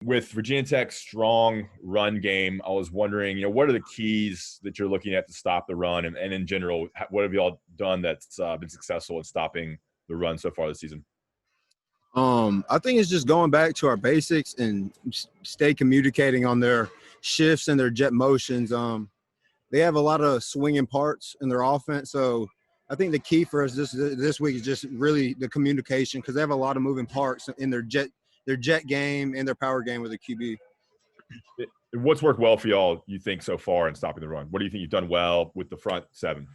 With Virginia Tech's strong run game, I was wondering, what are the keys that you're looking at to stop the run? And in general, what have y'all done that's been successful in stopping the run so far this season? I think it's just going back to our basics and stay communicating on their shifts and their jet motions. They have a lot of swinging parts in their offense, so I think the key for us this week is just really the communication, because they have a lot of moving parts in their jet game and their power game with the QB. What's worked well for y'all, you think, so far in stopping the run? What do you think you've done well with the front seven?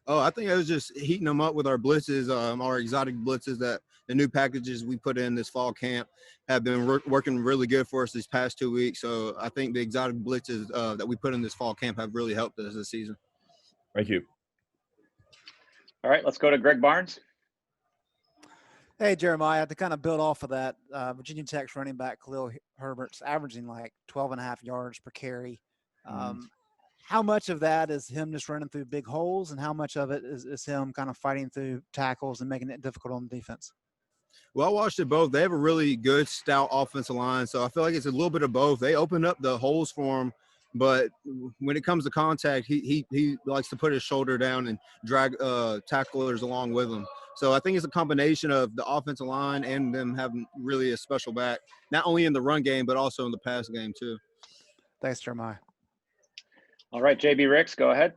Oh, I think it was just heating them up with our blitzes, our exotic blitzes, that the new packages we put in this fall camp have been working really good for us these past 2 weeks. So I think the exotic blitzes that we put in this fall camp have really helped us this season. Thank you. All right, let's go to Greg Barnes. Hey, Jeremiah, to kind of build off of that, Virginia Tech's running back Khalil Herbert's averaging like 12.5 yards per carry. How much of that is him just running through big holes, and how much of it is him kind of fighting through tackles and making it difficult on the defense? Well, I watched it both. They have a really good, stout offensive line, so I feel like it's a little bit of both. They open up the holes for him, but when it comes to contact, he likes to put his shoulder down and drag tacklers along with him. So I think it's a combination of the offensive line and them having really a special back, not only in the run game but also in the pass game too. Thanks, Jeremiah. All right, JB Ricks, go ahead.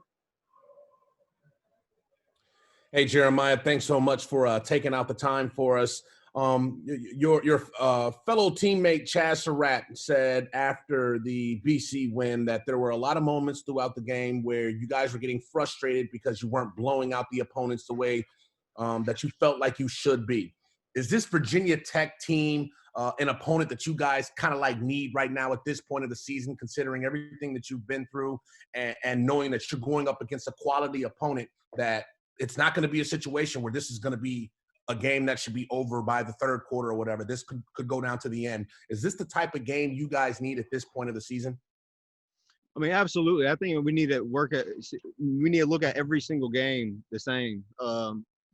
Hey, Jeremiah, thanks so much for taking out the time for us. Your fellow teammate Chaz Surratt said after the BC win that there were a lot of moments throughout the game where you guys were getting frustrated because you weren't blowing out the opponents the way that you felt like you should be. Is this Virginia Tech team an opponent that you guys kind of like need right now at this point of the season, considering everything that you've been through and knowing that you're going up against a quality opponent, that it's not going to be a situation where this is going to be a game that should be over by the third quarter or whatever? This could go down to the end. Is this the type of game you guys need at this point of the season? I mean, absolutely. I think we need to look at every single game the same,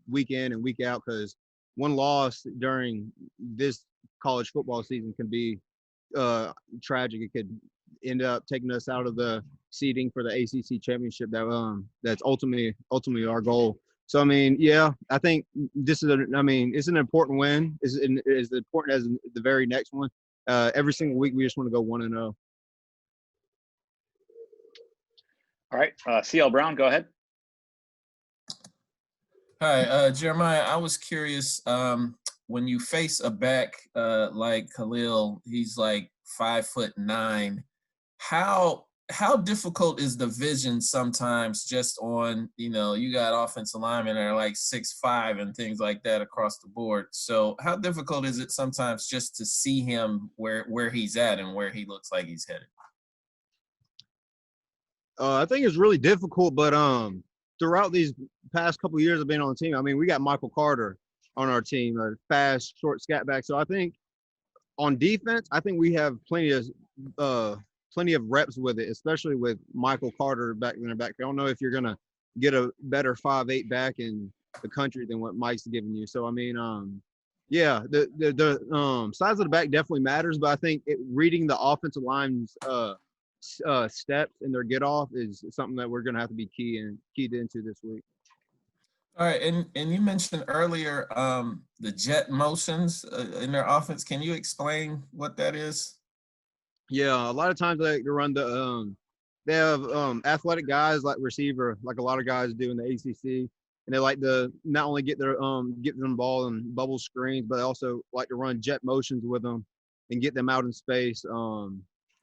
week in and week out, because one loss during this college football season can be tragic. It could end up taking us out of the seeding for the ACC championship. That's ultimately our goal. So, I mean, yeah, I think it's an important win. It's as important as the very next one. Every single week, we just want to go 1-0. All right, CL Brown, go ahead. Hi, Jeremiah, I was curious, when you face a back like Khalil, he's like 5'9", how difficult is the vision sometimes just on, you got offensive linemen that are like 6'5" and things like that across the board. So how difficult is it sometimes just to see him where he's at and where he looks like he's headed? I think it's really difficult, but throughout these past couple of years of being on the team, I mean, we got Michael Carter on our team, a fast, short scat back. So I think on defense, I think we have plenty of reps with it, especially with Michael Carter back in the back. I don't know if you're gonna get a better 5'8" back in the country than what Mike's giving you. So I mean, yeah, the size of the back definitely matters, but I think reading the offensive line's steps and their get off is something that we're gonna have to be keyed into this week. All right, and you mentioned earlier the jet motions in their offense. Can you explain what that is? Yeah, a lot of times they like to run they have athletic guys like receiver, like a lot of guys do in the ACC, and they like to not only get them the ball and bubble screens, but they also like to run jet motions with them and get them out in space.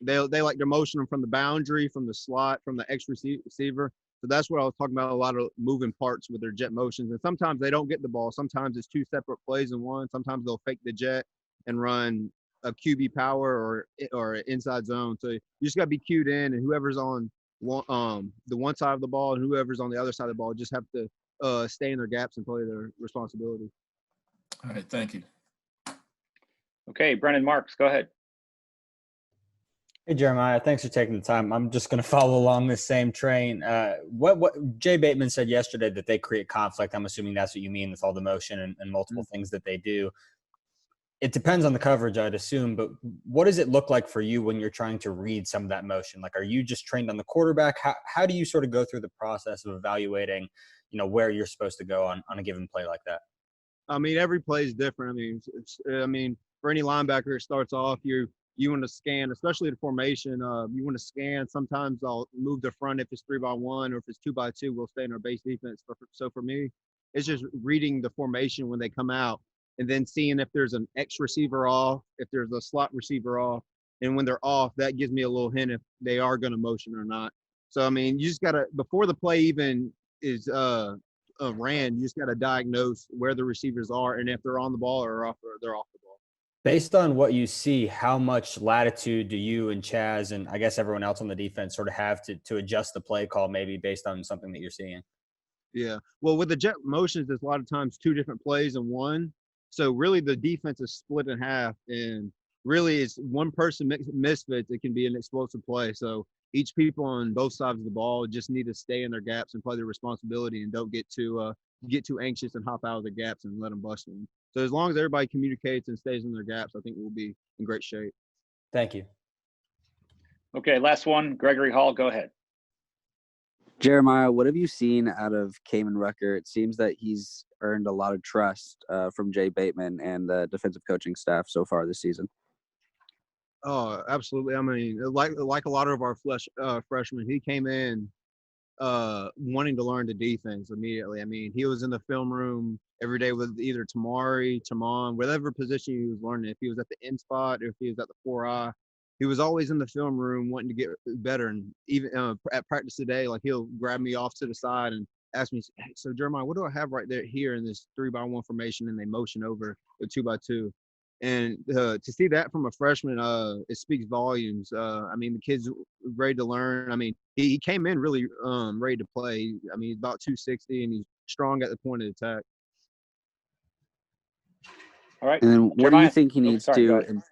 They like to motion them from the boundary, from the slot, from the X receiver. So that's what I was talking about, a lot of moving parts with their jet motions. And sometimes they don't get the ball. Sometimes it's two separate plays in one. Sometimes they'll fake the jet and run a QB power or an inside zone. So you just got to be cued in, and whoever's on the one side of the ball and whoever's on the other side of the ball just have to stay in their gaps and play their responsibility. All right, thank you. Okay, Brennan Marks, go ahead. Hey, Jeremiah, thanks for taking the time. I'm just going to follow along this same train. What Jay Bateman said yesterday, that they create conflict. I'm assuming that's what you mean with all the motion and multiple things that they do. it depends on the coverage, I'd assume, but what does it look like for you when you're trying to read some of that motion? Like, are you just trained on the quarterback? How do you sort of go through the process of evaluating, where you're supposed to go on a given play like that? I mean, every play is different. I mean, for any linebacker, it starts off you want to scan, especially the formation. You want to scan. Sometimes I'll move the front if it's 3-by-1, or if it's 2-by-2, we'll stay in our base defense. So for me, it's just reading the formation when they come out, and then seeing if there's an X receiver off, if there's a slot receiver off, and when they're off, that gives me a little hint if they are going to motion or not. So I mean, you just gotta, before the play even is ran, you just got to diagnose where the receivers are and if they're on the ball or they're off the ball. Based on what you see, how much latitude do you and Chaz and I guess everyone else on the defense sort of have to adjust the play call, maybe based on something that you're seeing? Yeah. Well, with the jet motions, there's a lot of times two different plays in one. So really the defense is split in half, and really it's one person misfits, it can be an explosive play. So each people on both sides of the ball just need to stay in their gaps and play their responsibility, and don't get too anxious and hop out of the gaps and let them bust them. So as long as everybody communicates and stays in their gaps, I think we'll be in great shape. Thank you. Okay, last one, Gregory Hall, go ahead. Jeremiah, what have you seen out of Kamen Rucker? It seems that he's earned a lot of trust from Jay Bateman and the defensive coaching staff so far this season. Oh, absolutely. I mean, like a lot of our freshmen, he came in wanting to learn the defense immediately. I mean, he was in the film room every day with either Tamari, Tamon, whatever position he was learning. If he was at the end spot or if he was at the 4-eye, he was always in the film room wanting to get better. And even at practice today, like, he'll grab me off to the side and ask me, hey, so Jeremiah, what do I have right there here in this 3-by-1 formation? And they motion over the 2-by-2. And to see that from a freshman, it speaks volumes. I mean, the kid's ready to learn. I mean, he came in really ready to play. I mean, he's about 260, and he's strong at the point of attack. All right. And then what do you think he needs Sorry, go to ahead.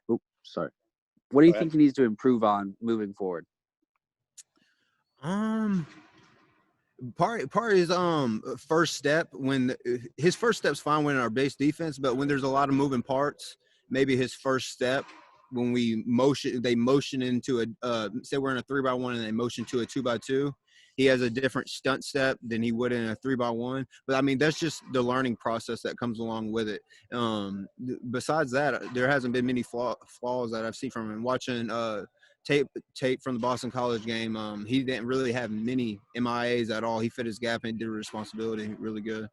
What do you think he needs to improve on moving forward? Part is first step. When his first step's fine when in our base defense, but when there's a lot of moving parts, maybe his first step, when they motion into a say we're in a 3-by-1 and they motion to a 2-by-2, he has a different stunt step than he would in a 3-by-1. But I mean, that's just the learning process that comes along with it. Besides that, there hasn't been many flaws that I've seen from him. Watching tape from the Boston College game, he didn't really have many MIAs at all. He fit his gap and did responsibility really good.